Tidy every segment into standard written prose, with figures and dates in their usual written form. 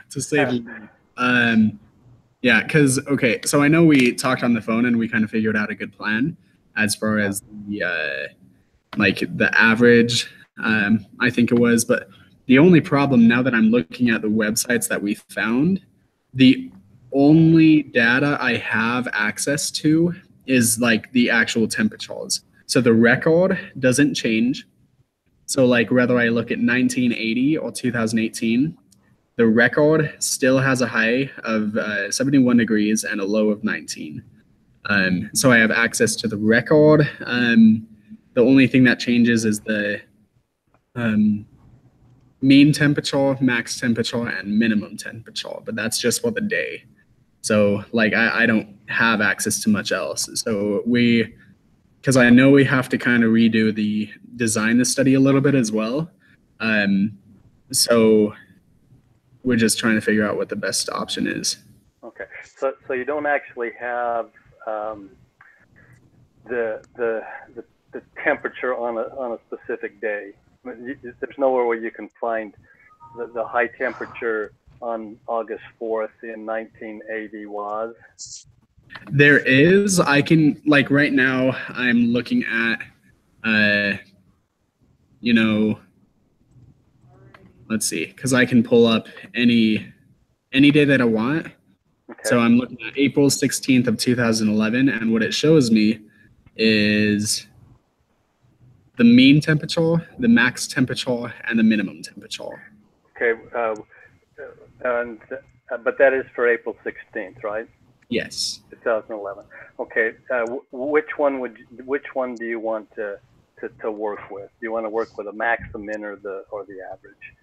to say the least. Yeah, because okay, so I know we talked on the phone and we kind of figured out a good plan as far as the like the average. I think it was, but the only problem now that I'm looking at the websites that we found, the only data I have access to is like the actual temperatures. So the record doesn't change. So like whether I look at 1980 or 2018, the record still has a high of 71 degrees and a low of 19. So I have access to the record. The only thing that changes is the um, mean temperature, max temperature, and minimum temperature, but that's just for the day. So like I don't have access to much else. So because I know we have to kind of redo the design the study a little bit as well. So we're just trying to figure out what the best option is. Okay, so you don't actually have the temperature on a specific day. There's nowhere where you can find the high temperature on August 4th in 1980 was. There is. I can like right now. I'm looking at, you know, let's see, because I can pull up any day that I want. Okay. So I'm looking at April 16th of 2011, and what it shows me is the mean temperature, the max temperature, and the minimum temperature. Okay, but that is for April 16th, right? Yes. 2011. Okay, which one do you want to work with? Do you want to work with a max, the min, or the average?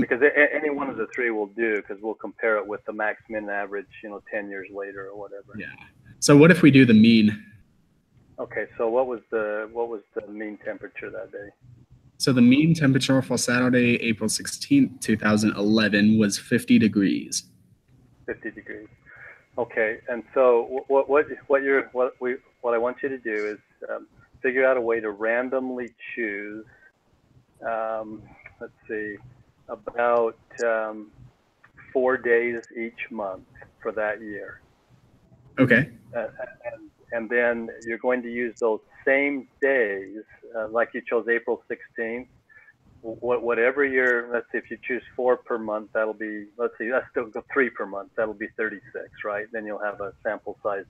Because any one of the three will do, because we'll compare it with the max, min, average, 10 years later or whatever. Yeah. So what if we do the mean? Okay, so what was the mean temperature that day? So the mean temperature for Saturday, April 16th, 2011 was 50 degrees. 50 degrees. Okay, and so what I want you to do is figure out a way to randomly choose. Let's see, about 4 days each month for that year. Okay. And then you're going to use those same days, like you chose April 16th. Whatever let's see, if you choose 4 per month, that'll be, let's see, that's still 3 per month, that'll be 36, right? Then you'll have a sample size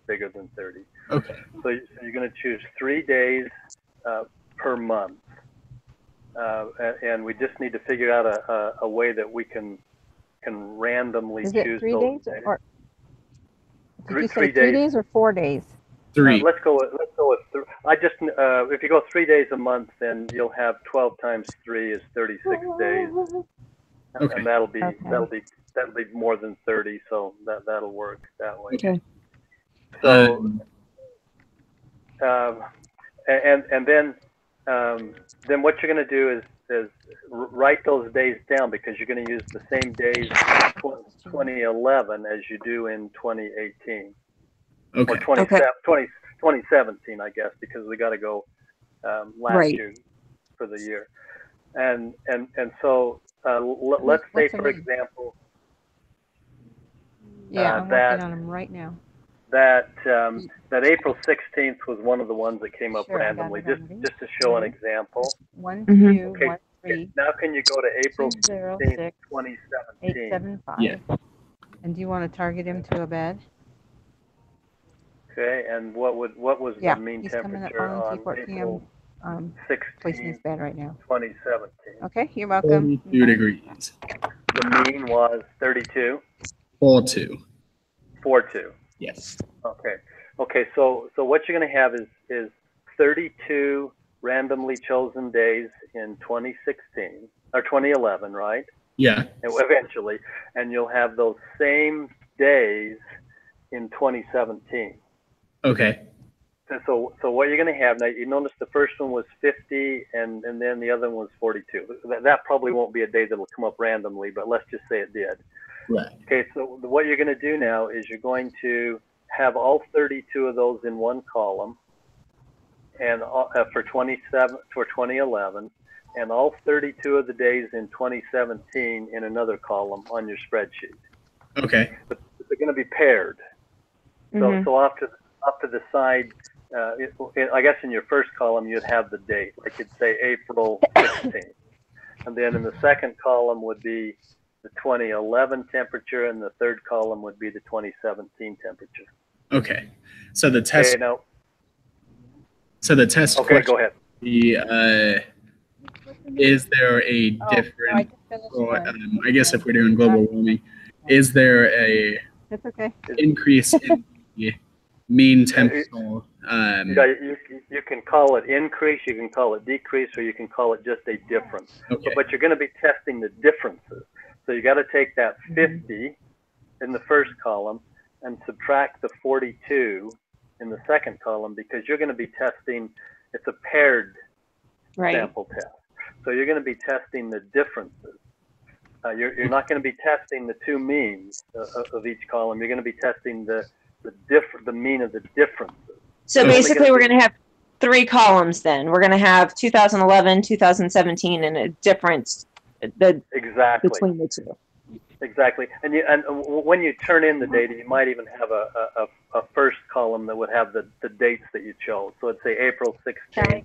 bigger than 30. Okay. So you're going to choose 3 days per month. And we just need to figure out a way that we can randomly choose 3 those days. Or did you say 3 days or 4 days? 3. Let's go with 3. If you go 3 days a month, then you'll have 12 times 3 is 36 days. Okay. And that'll be more than 30, so that'll work that way. Okay. So and then what you're going to do is write those days down, because you're going to use the same days in 2011 as you do in 2018. Okay. Or 2017, I guess, because we got to go last year for the year. And so let's say, for example, I'm working on them right now. That April 16th was one of the ones that came up randomly, just to show an example. 1, 2, okay. 1, 3. Now can you go to April 16th, 2017? 875. Yeah. And do you want to target him to a bed? Okay, and what was the mean temperature on April 16th? His bed right now. 2017. Okay, you're welcome. 32 degrees. The mean was 32. 42. 42. Yes. Okay. So what you're going to have is 32 randomly chosen days in 2016 or 2011, right? Yeah. Eventually, and you'll have those same days in 2017. Okay. And so what you're going to have now, you notice the first one was 50, and then the other one was 42. That probably won't be a day that'll come up randomly, but let's just say it did. Right. Okay, so what you're going to do now is you're going to have all 32 of those in one column, and for 2011, and all 32 of the days in 2017 in another column on your spreadsheet. Okay. But they're going to be paired. So off to the side, I guess in your first column you'd have the date, like you'd say April 16th, and then in the second column would be the 2011 temperature, and the third column would be the 2017 temperature. Okay. So the test. Okay, now. So the test. Okay, go ahead. Is there a different? I guess if we're doing global warming, is there a increase in the mean temperature? You can call it increase, you can call it decrease, or you can call it just a difference. Okay. But you're going to be testing the differences. So you got to take that 50 in the first column and subtract the 42 in the second column, because you're going to be testing, it's a paired sample test. So you're going to be testing the differences. You're not going to be testing the two means of each column. You're going to be testing the mean of the differences. So basically we're going to have 3 columns then. We're going to have 2011, 2017, and a difference between the two. Exactly. And when you turn in the data, you might even have a first column that would have the dates that you chose. So it'd say April 16th,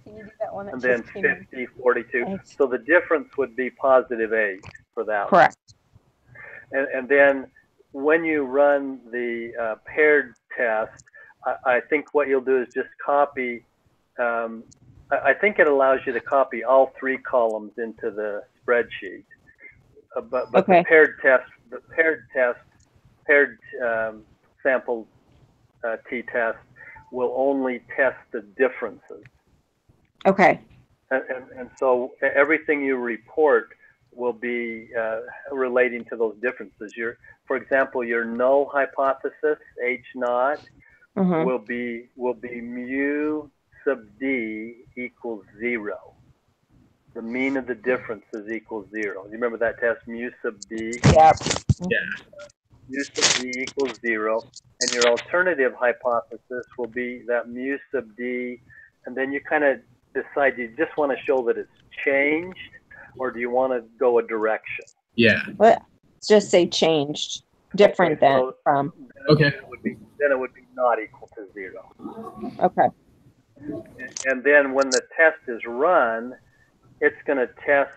and then 50, 42. So the difference would be +8 for that. Correct. And then when you run the paired test, I think what you'll do is just copy. I think it allows you to copy all 3 columns into the spreadsheet. But the paired sample t-test will only test the differences. Okay. And so everything you report will be relating to those differences. For example, your null hypothesis, H0, will be mu sub d equals 0. The mean of the differences equals 0. You remember that test, mu sub d? Yeah. Mu sub d equals 0. And your alternative hypothesis will be that mu sub d, and then you kind of decide, you just want to show that it's changed, or do you want to go a direction? Yeah. Let's just say changed. Different than from. Okay. Then it would be not equal to 0. Okay. And then when the test is run, it's going to test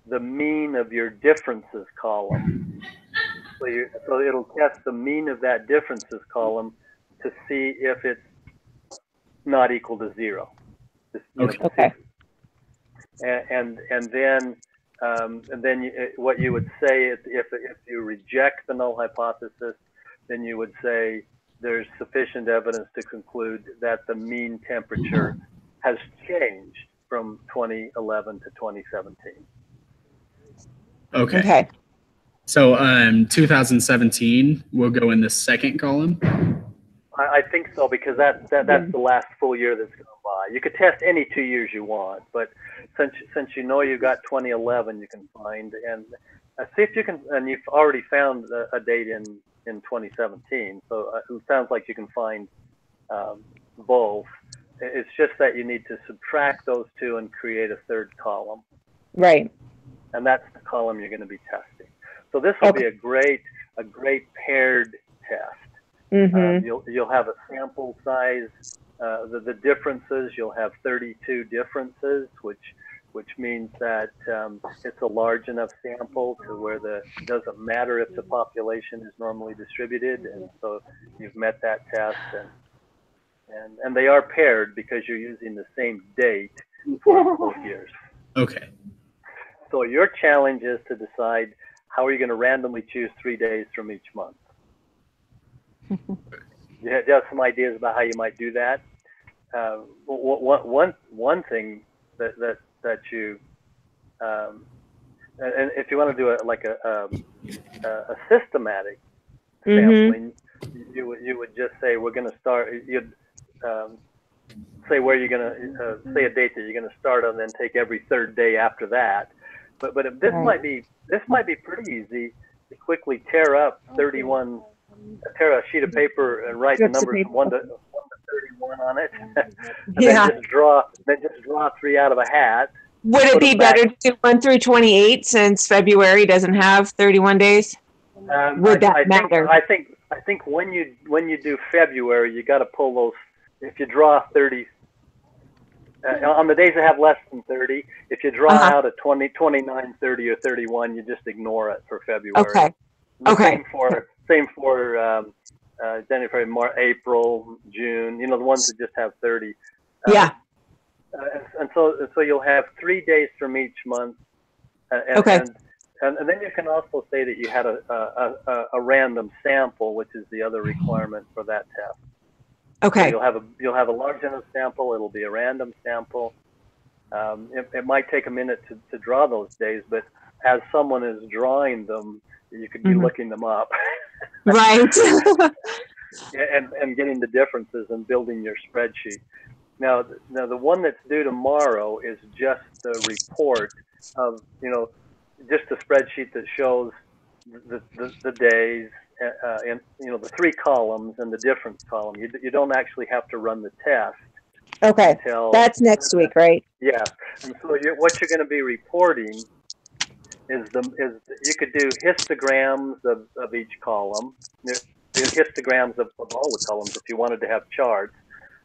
the mean of your differences column. So it'll test the mean of that differences column to see if it's not equal to 0. Okay. And then what you would say is, if you reject the null hypothesis, then you would say there's sufficient evidence to conclude that the mean temperature has changed from 2011 to 2017. Okay. So 2017 will go in the second column? I think so, because that's the last full year that's gone by. You could test any 2 years you want, but since you know you've got 2011, you can find, and see if you can, and you've already found a date in 2017, so it sounds like you can find both. It's just that you need to subtract those 2 and create a third column. Right. And that's the column you're going to be testing. So this will be a great paired test. You'll have a sample size, the differences. You'll have 32 differences, which means that it's a large enough sample to where it doesn't matter if the population is normally distributed, and so you've met that test. And they are paired because you're using the same date for both years. Okay. So your challenge is to decide how are you going to randomly choose 3 days from each month. You have some ideas about how you might do that. One thing that you and if you want to do a systematic sampling, you would just say we're going to start. You'd say where you're going to say a date that you're going to start on, then take every 3rd day after that. But this might be pretty easy to quickly tear up 31. Tear a sheet of paper and write the numbers from 1 to 31 on it. And then just draw 3 out of a hat, Would it put be them back. better to do 1 through 28 since February doesn't have 31 days? Would that matter? I think when you do February, you got to pull those. If you draw 30 on the days that have less than 30, if you draw out a 20, 29, 30, or 31, you just ignore it for February. Okay. The Okay. Same for January, March, April, June. You know, the ones that just have 30. Yeah. And so you'll have 3 days from each month. Okay. And then you can also say that you had a random sample, which is the other requirement for that test. Okay. So you'll have a large enough sample. It'll be a random sample. It might take a minute to draw those days, but as someone is drawing them, you could be looking them up. Right. and getting the differences and building your spreadsheet. Now the one that's due tomorrow is just the report of, just a spreadsheet that shows the days, and the 3 columns and the difference column. You don't actually have to run the test. Okay. Until, that's next week, right? Yeah. And so what you're going to be reporting is you could do histograms of each column. There's histograms of all the columns if you wanted to have charts,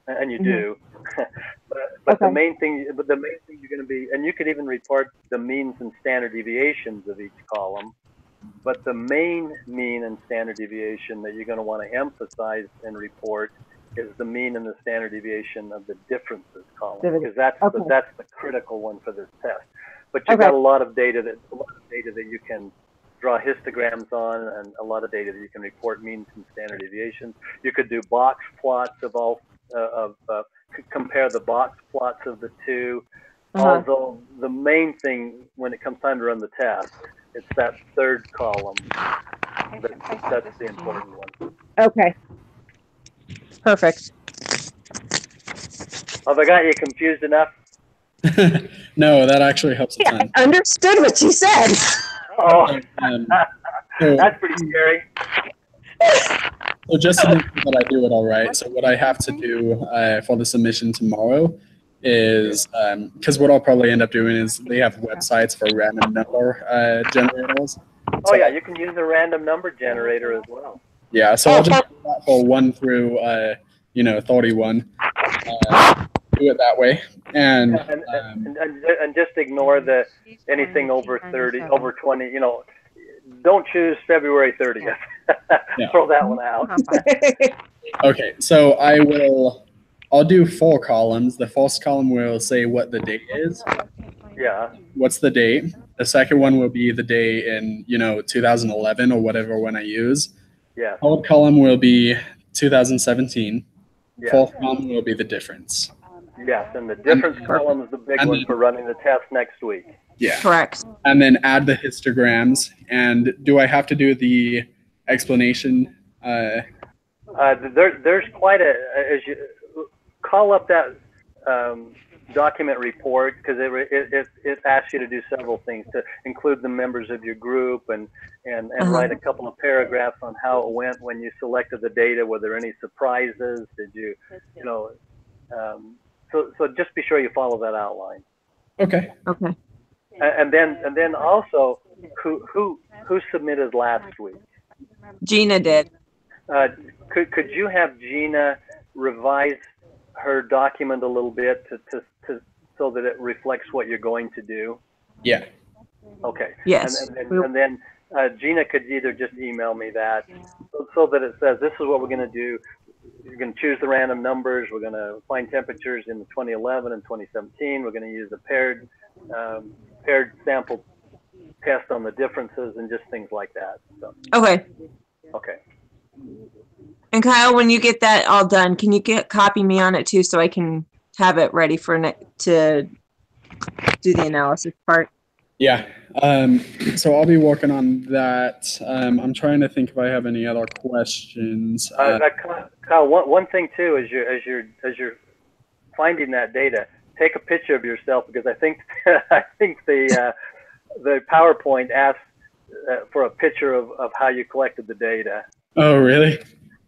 and you do. but the main thing you're going to be, and you could even report the means and standard deviations of each column. But the main mean and standard deviation that you're going to want to emphasize and report is the mean and the standard deviation of the differences column, because that's the critical one for this test. But you've got a lot of data that you can draw histograms on, and a lot of data that you can report means and standard deviations. You could do box plots of compare the box plots of the two. Although the main thing when it comes time to run the test, it's that 3rd column. That's the important one. Okay. Perfect. Have I got you confused enough? No, that actually helps a ton. I understood what you said. Oh, So, that's pretty scary. so just to make sure that I do it all right, so what I have to do for the submission tomorrow is, because what I'll probably end up doing is they have websites for random number generators. Oh yeah, you can use a random number generator as well. Yeah, so I'll just do that for 1 through 31. Do it that way, and just ignore anything over 30, over 20. Don't choose February 30th. Yeah. Throw that one out. Okay, so I'll do 4 columns. The first column will say what the date is. Yeah. What's the date? The second one will be the day in 2011 or whatever one I use. Yeah. Third column will be 2017. Yeah. Fourth column will be the difference. Yes, and the difference column is the big one for running the test next week. Yeah. Correct. And then add the histograms. And do I have to do the explanation? There's quite as you call up that document report, because it asks you to do several things, to include the members of your group and write a couple of paragraphs on how it went when you selected the data. Were there any surprises? Did you, so just be sure you follow that outline. Okay. Okay. And then also, who submitted last week? Gina did. Could you have Gina revise her document a little bit to so that it reflects what you're going to do? Yeah. Okay. Yes. And then Gina could either just email me that so that it says, this is what we're going to do. You're going to choose the random numbers. We're going to find temperatures in 2011 and 2017. We're going to use a paired sample test on the differences and just things like that. So, Okay. okay. And Kyle, when you get that all done, can you copy me on it too, so I can have it ready for to do the analysis part? Yeah. So I'll be working on that. I'm trying to think if I have any other questions. Kyle, one thing too, as you're finding that data, take a picture of yourself, because I think the PowerPoint asks for a picture of how you collected the data. Oh, really?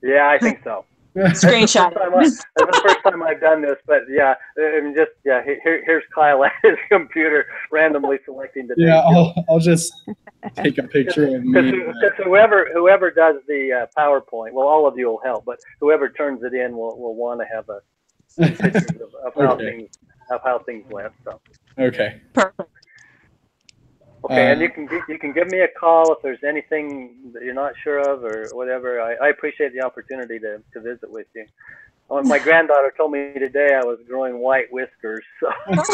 Yeah, I think so. Screenshot. That's the first time I've done this, but yeah, I mean, just yeah. Here's Kyle at his computer, randomly selecting the date. Yeah, I'll just take a picture of me. Because whoever does the PowerPoint, well, all of you will help, but whoever turns it in will want to have a pictures of how things went. So. Okay. Perfect. Okay, and you can give me a call if there's anything that you're not sure of or whatever. I appreciate the opportunity to visit with you. My granddaughter told me today I was growing white whiskers, so when I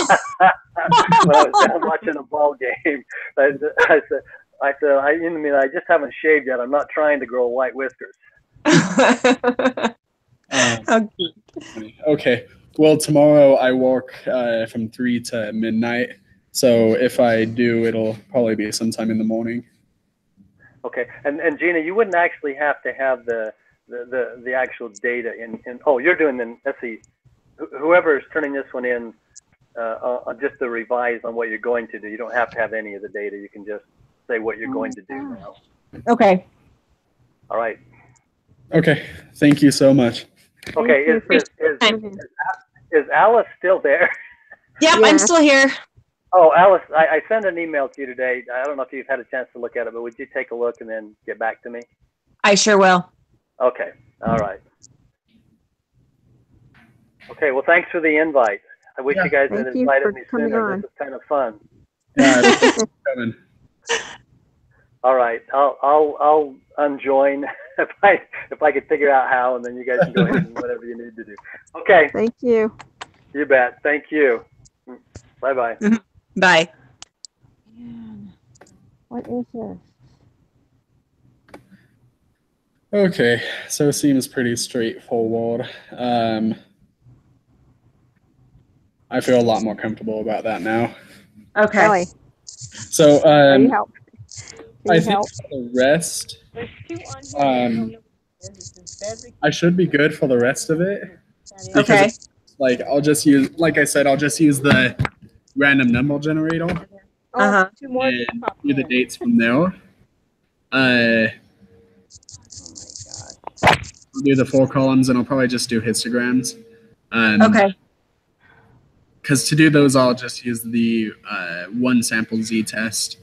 was down watching a ball game, I said, I just haven't shaved yet. I'm not trying to grow white whiskers. Okay. Well, tomorrow I work from 3 to midnight. So if I do, it'll probably be sometime in the morning. Okay, and Gina, you wouldn't actually have to have the actual data in. Oh, you're doing the. Let's see, whoever is turning this one in, just to revise on what you're going to do. You don't have to have any of the data. You can just say what you're going to do now. Okay. All right. Okay. Thank you so much. Okay. Is Alice still there? Yep, yeah. I'm still here. Oh, Alice, I sent an email to you today. I don't know if you've had a chance to look at it, but would you take a look and then get back to me? I sure will. Okay. All right. Okay. Well, thanks for the invite. I wish you guys had invited me sooner. This is kind of fun. Yeah, this is coming. All right. I'll unjoin if I could figure out how, and then you guys can go ahead and whatever you need to do. Okay. Thank you. You bet. Thank you. Bye-bye. Bye. What is this? Okay, so it seems pretty straightforward. I feel a lot more comfortable about that now. Okay. Really? So I think for the rest, I should be good for the rest of it. Okay. Like I'll just use, like I said, I'll just use the random number generator Uh-huh. and do the dates from there. I'll do the 4 columns, and I'll probably just do histograms. Okay. Because to do those, I'll just use the one sample z-test,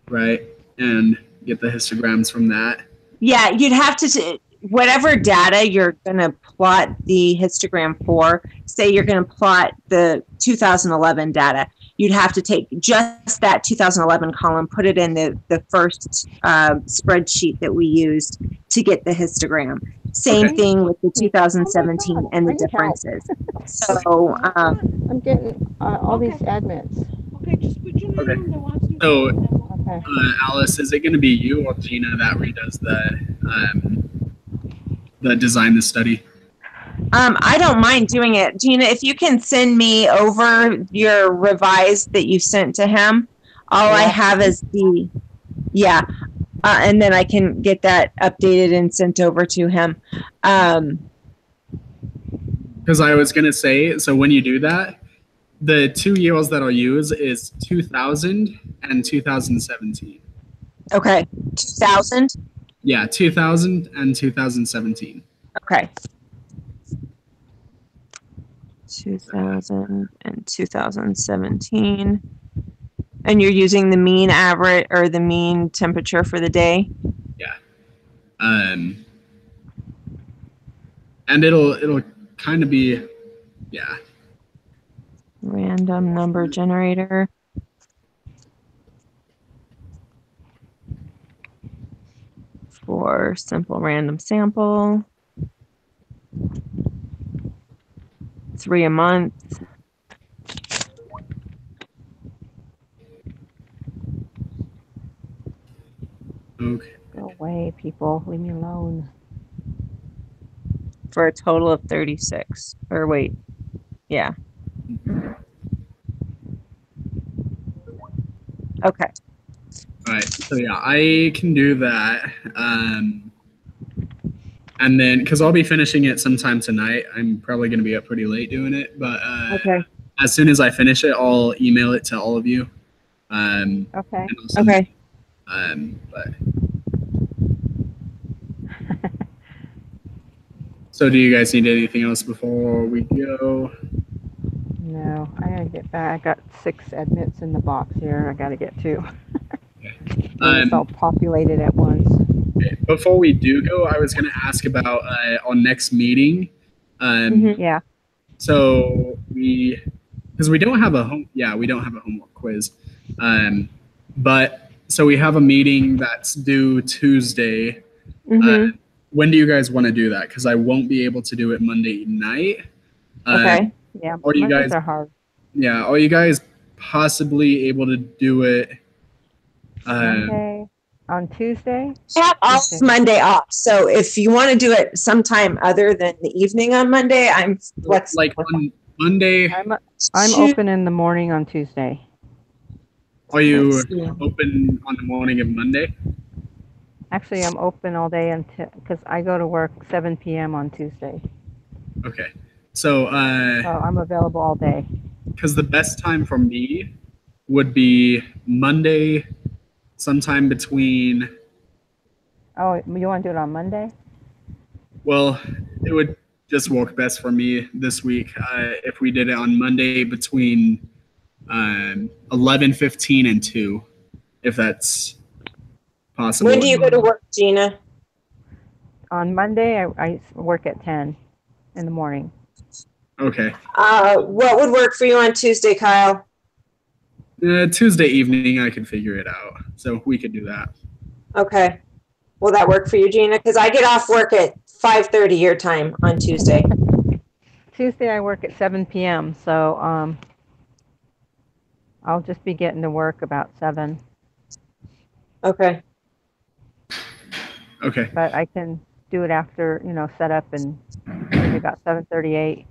right, and get the histograms from that. Yeah, you'd have to whatever data you're going to plot the histogram for. Say you're going to plot the 2011 data. You'd have to take just that 2011 column, put it in the first spreadsheet that we used to get the histogram. Same thing with the 2017 and the differences. So I'm getting all these admins. Okay. So, Alice, is it going to be you or Gina that redoes the design the study? I don't mind doing it. Gina, if you can send me over your revised that you sent to him, all I have is the, and then I can get that updated and sent over to him. Because I was going to say, so when you do that, the 2 years that I'll use is 2000 and 2017. Okay. 2000? Yeah, 2000 and 2017. Okay. 2000 and 2017. And you're using the mean average or the mean temperature for the day? Yeah. And it'll kind of be, yeah. Random number generator. For simple random sample. 3 a month. Okay. Go away, people. Leave me alone. For a total of 36. Or wait. Yeah. Okay. All right. So yeah, I can do that. And then, because I'll be finishing it sometime tonight, I'm probably going to be up pretty late doing it. But as soon as I finish it, I'll email it to all of you. Okay. Okay. But So do you guys need anything else before we go? No, I gotta get back. I got 6 admits in the box here. I gotta get 2. It's all populated at once. Before we do go, I was going to ask about our next meeting. Yeah. So because we don't have we don't have a homework quiz. But so we have a meeting that's due Tuesday. When do you guys want to do that? Because I won't be able to do it Monday night. Okay. Yeah. Or you Mondays guys are hard. Yeah. Are you guys possibly able to do it? Monday on Tuesday. I have all of Monday off, so if you want to do it sometime other than the evening on Monday, I'm flexible. Like on Monday. I'm open in the morning on Tuesday. Are you open on the morning of Monday? Actually, I'm open all day until because I go to work 7 p.m. on Tuesday. Okay. So I'm available all day. because the best time for me would be Monday, sometime between. Oh, you want to do it on Monday? Well, it would just work best for me this week if we did it on Monday between 11:15 and 2, if that's possible. When do you go to work, Gina? On Monday, I work at 10 in the morning. Okay. What would work for you on Tuesday, Kyle? Tuesday evening, I could figure it out. So we could do that. Okay. Will that work for you, Gina? Because I get off work at 5:30 your time on Tuesday. Tuesday, I work at 7 p.m. So I'll just be getting to work about 7. Okay. Okay. But I can do it after, set up and maybe about 7:38.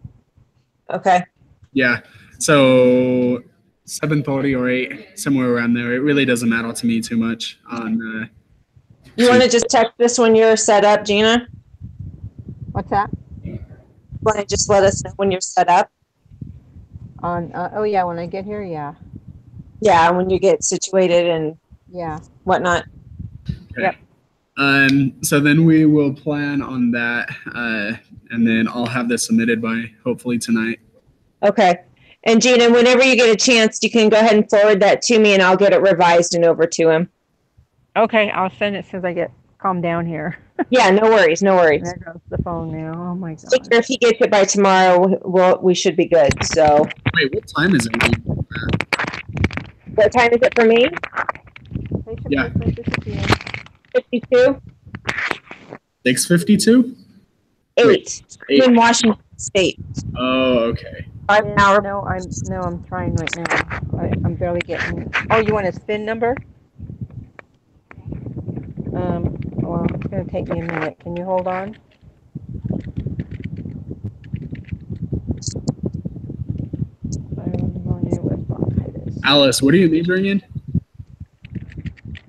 Okay. Yeah. So 7:30 or 8, somewhere around there. It really doesn't matter to me too much. You want to just text this when you're set up, Gina? What's that? Want to just let us know when you're set up? When I get here, yeah. Yeah, when you get situated and Yeah. whatnot. Okay. Yep. So then we will plan on that, and then I'll have this submitted by hopefully tonight. Okay. And Gina, whenever you get a chance, you can go ahead and forward that to me and I'll get it revised and over to him. Okay, I'll send it as soon as I get calmed down here. Yeah, no worries, no worries. There goes the phone now. Oh my God. If he gets it by tomorrow, we should be good. So. Wait, what time is it? What time is it for me? Yeah. 52? 6:52? 8. I'm in Washington State. Oh, okay. 5 hours. No, I'm trying right now. I'm barely getting. Oh, you want his PIN number? Well, it's gonna take me a minute. Can you hold on? Alice, what do you need bringing?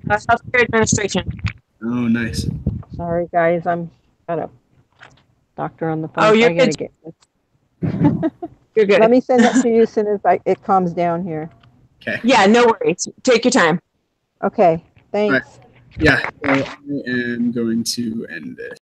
Healthcare administration. Oh, nice. Sorry, guys. I'm got a doctor on the phone. Oh, you're good. Get You're good. Let me send it to you as soon as it calms down here. Okay. Yeah, no worries. Take your time. Okay. Thanks. Right. Yeah, so I am going to end this.